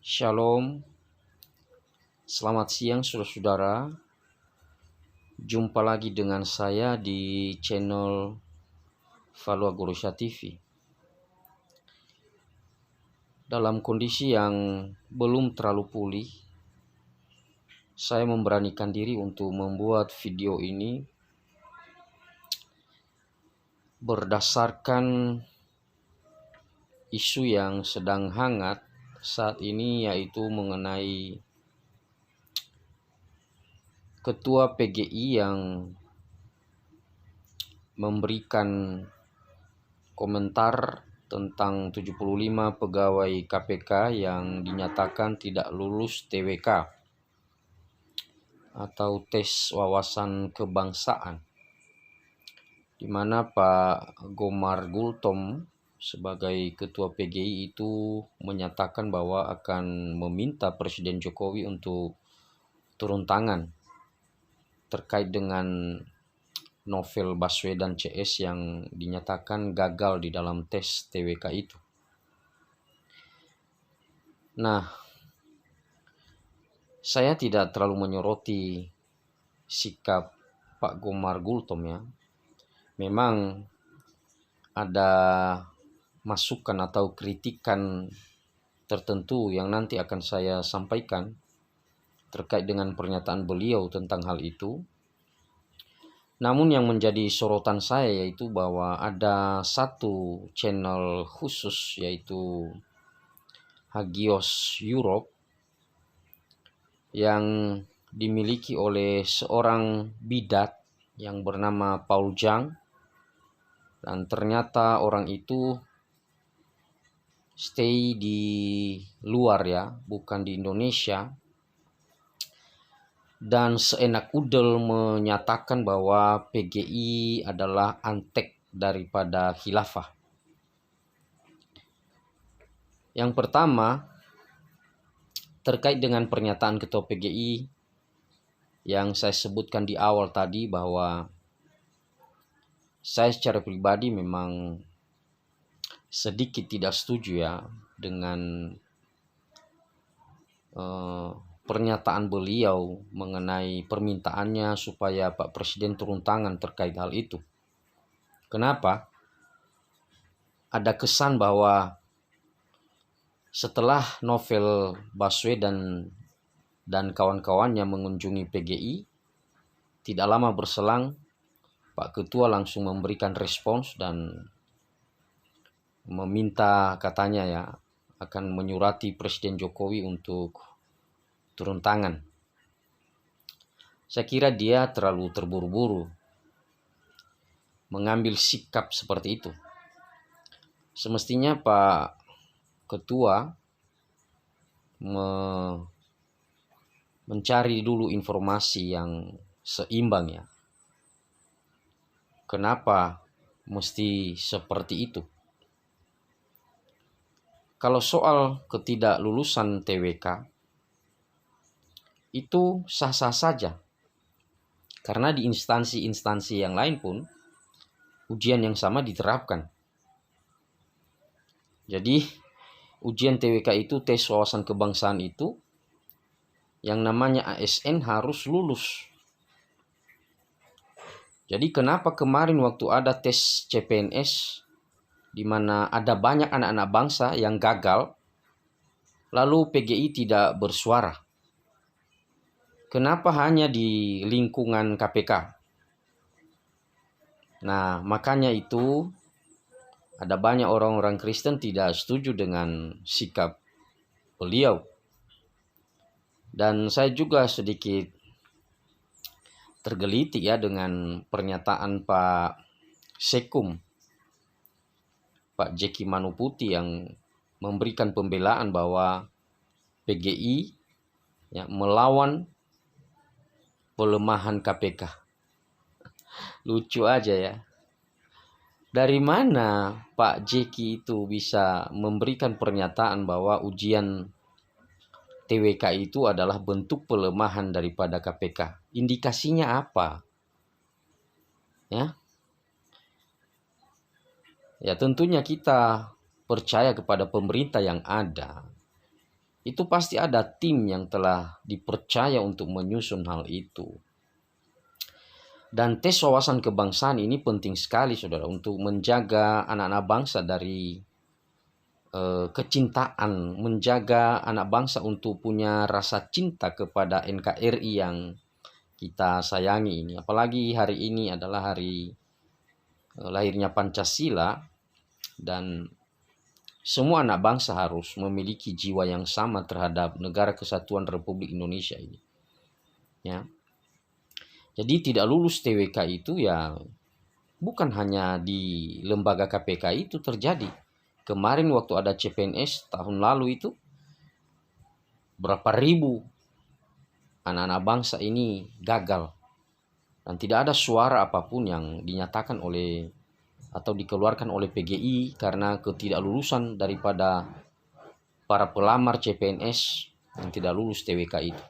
Shalom, selamat siang saudara-saudara. Jumpa lagi dengan saya di channel Valua Gorosha TV. Dalam kondisi yang belum terlalu pulih, saya memberanikan diri untuk membuat video ini berdasarkan isu yang sedang hangat saat ini, yaitu mengenai Ketua PGI yang memberikan komentar tentang 75 pegawai KPK yang dinyatakan tidak lulus TWK atau tes wawasan kebangsaan, di mana Pak Gomar Gultom sebagai Ketua PGI itu menyatakan bahwa akan meminta Presiden Jokowi untuk turun tangan terkait dengan Novel Baswedan CS yang dinyatakan gagal di dalam tes TWK itu. Nah, saya tidak terlalu menyoroti sikap Pak Gomar Gultom ya. Memang ada masukan atau kritikan tertentu yang nanti akan saya sampaikan terkait dengan pernyataan beliau tentang hal itu. Namun yang menjadi sorotan saya yaitu bahwa ada satu channel khusus, yaitu Hagios Europe, yang dimiliki oleh seorang bidat yang bernama Paul Jang, dan ternyata orang itu stay di luar ya, bukan di Indonesia, dan seenak udel menyatakan bahwa PGI adalah antek daripada khilafah. Yang pertama, terkait dengan pernyataan Ketua PGI yang saya sebutkan di awal tadi, bahwa saya secara pribadi memang sedikit tidak setuju ya dengan pernyataan beliau mengenai permintaannya supaya Pak Presiden turun tangan terkait hal itu. Kenapa? Ada kesan bahwa setelah Novel Baswedan dan kawan-kawannya mengunjungi PGI, tidak lama berselang Pak Ketua langsung memberikan respons dan meminta, katanya ya, akan menyurati Presiden Jokowi untuk turun tangan. Saya kira dia terlalu terburu-buru mengambil sikap seperti itu. Semestinya Pak Ketua mencari dulu informasi yang seimbang ya. Kenapa mesti seperti itu? Kalau soal ketidaklulusan TWK itu sah-sah saja, karena di instansi-instansi yang lain pun ujian yang sama diterapkan. Jadi ujian TWK itu, tes wawasan kebangsaan itu, yang namanya ASN harus lulus. Jadi kenapa kemarin waktu ada tes CPNS di mana ada banyak anak-anak bangsa yang gagal, lalu PGI tidak bersuara? Kenapa hanya di lingkungan KPK? Nah, makanya itu ada banyak orang-orang Kristen tidak setuju dengan sikap beliau. Dan saya juga sedikit tergelitik ya dengan pernyataan Pak Sekum, Pak Jeki Manuputi, yang memberikan pembelaan bahwa PGI ya, melawan pelemahan KPK. Lucu aja ya. Dari mana Pak Jeki itu bisa memberikan pernyataan bahwa ujian TWK itu adalah bentuk pelemahan daripada KPK? Indikasinya apa? Ya tentunya kita percaya kepada pemerintah yang ada. itu pasti ada tim yang telah dipercaya untuk menyusun hal itu. Dan tes wawasan kebangsaan ini penting sekali, saudara, untuk menjaga anak-anak bangsa dari kecintaan, menjaga anak bangsa untuk punya rasa cinta kepada NKRI yang kita sayangi ini. Apalagi hari ini adalah hari lahirnya Pancasila, dan semua anak bangsa harus memiliki jiwa yang sama terhadap Negara Kesatuan Republik Indonesia ini. Ya. Jadi tidak lulus TWK itu ya bukan hanya di lembaga KPK itu terjadi. Kemarin waktu ada CPNS tahun lalu itu, berapa ribu anak-anak bangsa ini gagal. Dan tidak ada suara apapun yang dinyatakan oleh atau dikeluarkan oleh PGI karena ketidaklulusan daripada para pelamar CPNS yang tidak lulus TWK itu.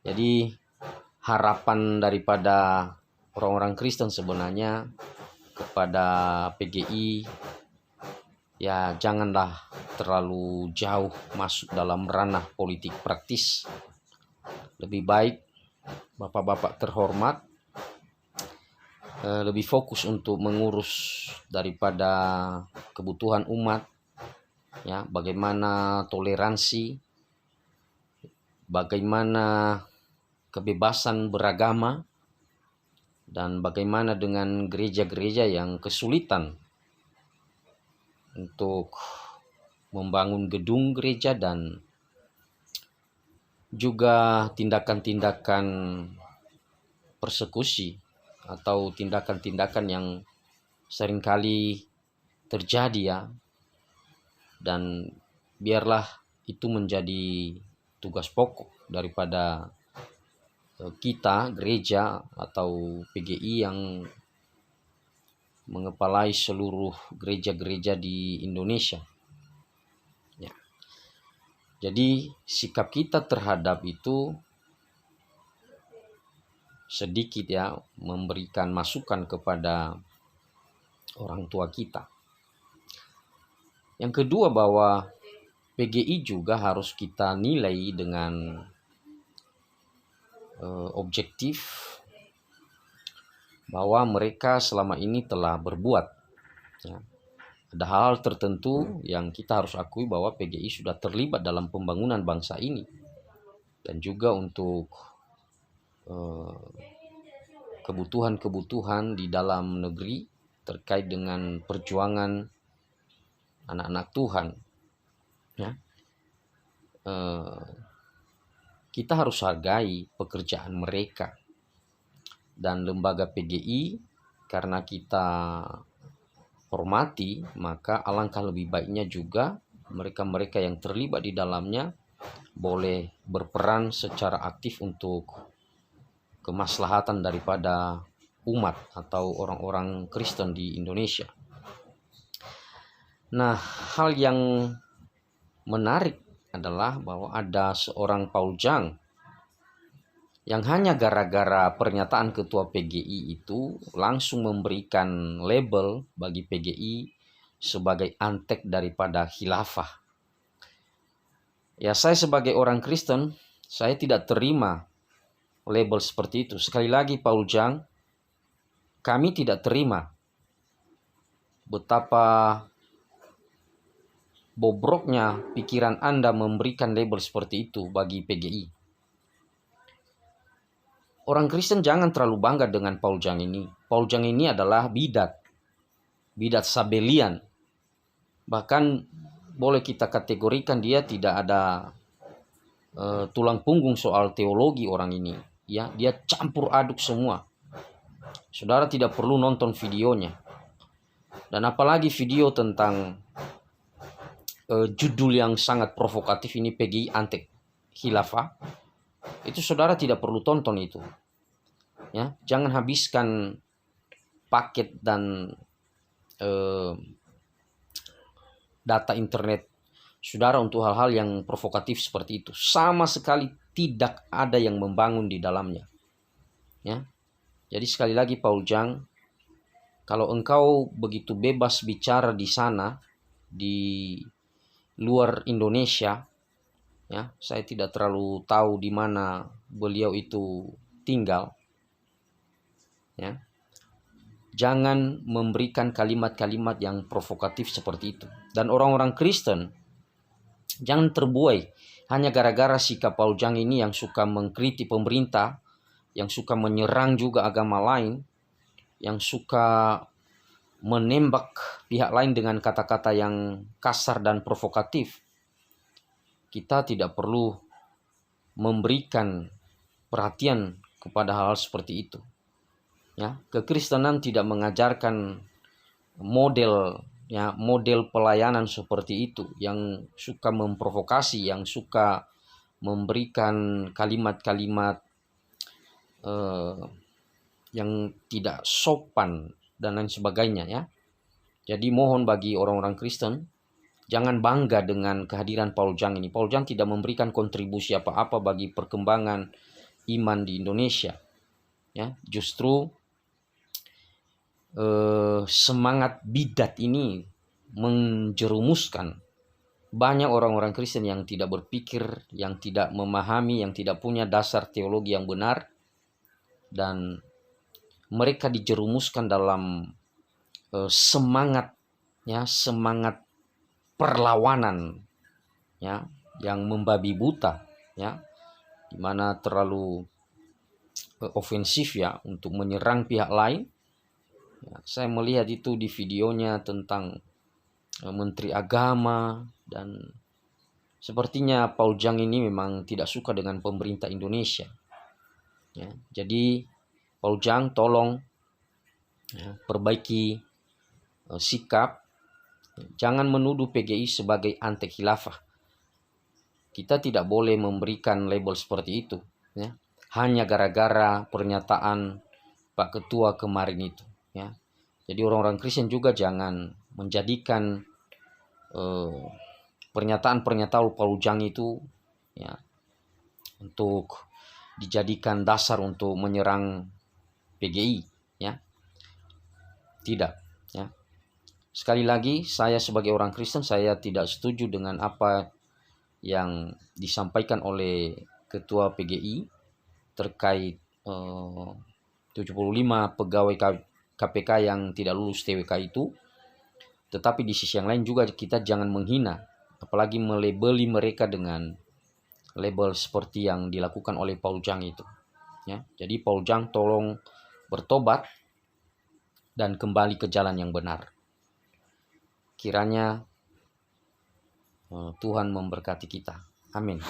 Jadi harapan daripada orang-orang Kristen sebenarnya kepada PGI, ya janganlah terlalu jauh masuk dalam ranah politik praktis. Lebih baik bapak-bapak terhormat lebih fokus untuk mengurus daripada kebutuhan umat, ya, bagaimana toleransi, bagaimana kebebasan beragama, dan bagaimana dengan gereja-gereja yang kesulitan untuk membangun gedung gereja, dan juga tindakan-tindakan persekusi atau tindakan-tindakan yang seringkali terjadi, ya. Dan biarlah itu menjadi tugas pokok daripada kita gereja atau PGI yang mengepalai seluruh gereja-gereja di Indonesia. Ya. Jadi sikap kita terhadap itu sedikit, ya, memberikan masukan kepada orang tua kita. Yang kedua, bahwa PGI juga harus kita nilai dengan objektif bahwa mereka selama ini telah berbuat, ya. Ada hal tertentu yang kita harus akui bahwa PGI sudah terlibat dalam pembangunan bangsa ini, dan juga untuk kebutuhan-kebutuhan di dalam negeri terkait dengan perjuangan anak-anak Tuhan, ya. Kita harus hargai pekerjaan mereka, dan lembaga PGI karena kita hormati, maka alangkah lebih baiknya juga mereka-mereka yang terlibat di dalamnya boleh berperan secara aktif untuk kemaslahatan daripada umat atau orang-orang Kristen di Indonesia. Nah, hal yang menarik adalah bahwa ada seorang Paul Jang yang hanya gara-gara pernyataan ketua PGI itu langsung memberikan label bagi PGI sebagai antek daripada khilafah. Ya, saya sebagai orang Kristen, saya tidak terima label seperti itu. Sekali lagi, Paul Jang, kami tidak terima betapa bobroknya pikiran Anda memberikan label seperti itu bagi PGI. Orang Kristen jangan terlalu bangga dengan Paul Jang ini. Paul Jang ini adalah bidat Sabelian. Bahkan boleh kita kategorikan dia tidak ada tulang punggung soal teologi orang ini. Ya, dia campur aduk semua. Saudara tidak perlu nonton videonya. Dan apalagi video tentang judul yang sangat provokatif ini, PGI antek khilafah. Itu saudara tidak perlu tonton itu. Ya, jangan habiskan paket dan data internet saudara untuk hal-hal yang provokatif seperti itu. Sama sekali tidak ada yang membangun di dalamnya. Ya. Jadi sekali lagi, Paul Jang, kalau engkau begitu bebas bicara di sana, di luar Indonesia, ya, saya tidak terlalu tahu di mana beliau itu tinggal, ya. Jangan memberikan kalimat-kalimat yang provokatif seperti itu. Dan orang-orang Kristen jangan terbuai hanya gara-gara sikap Paul Jang ini yang suka mengkritik pemerintah, yang suka menyerang juga agama lain, yang suka menembak pihak lain dengan kata-kata yang kasar dan provokatif. Kita tidak perlu memberikan perhatian kepada hal seperti itu. Ya, kekristenan tidak mengajarkan model pelayanan seperti itu yang suka memprovokasi, yang suka memberikan kalimat-kalimat yang tidak sopan dan lain sebagainya, ya. Jadi mohon bagi orang-orang Kristen jangan bangga dengan kehadiran Paul Jang ini. Paul Jang tidak memberikan kontribusi apa-apa bagi perkembangan iman di Indonesia, ya. Justru semangat bidat ini menjerumuskan banyak orang-orang Kristen yang tidak berpikir, yang tidak memahami, yang tidak punya dasar teologi yang benar, dan mereka dijerumuskan dalam semangat perlawanan, ya, yang membabi buta, ya, dimana terlalu ofensif, ya, untuk menyerang pihak lain. Ya, saya melihat itu di videonya tentang Menteri Agama, dan sepertinya Paul Jang ini memang tidak suka dengan pemerintah Indonesia. Ya, jadi Paul Jang tolong, ya, perbaiki sikap, jangan menuduh PGI sebagai anti khilafah. Kita tidak boleh memberikan label seperti itu, ya, hanya gara-gara pernyataan Pak Ketua kemarin itu, ya. Jadi orang-orang Kristen juga jangan menjadikan pernyataan-pernyataan Paul Jang itu, ya, untuk dijadikan dasar untuk menyerang PGI, ya. Tidak, ya. Sekali lagi, saya sebagai orang Kristen, saya tidak setuju dengan apa yang disampaikan oleh Ketua PGI terkait 75 pegawai KPK yang tidak lulus TWK itu. Tetapi di sisi yang lain juga kita jangan menghina, apalagi melabeli mereka dengan label seperti yang dilakukan oleh Paul Jang itu, ya. Jadi Paul Jang tolong bertobat dan kembali ke jalan yang benar. Kiranya Tuhan memberkati kita. Amin.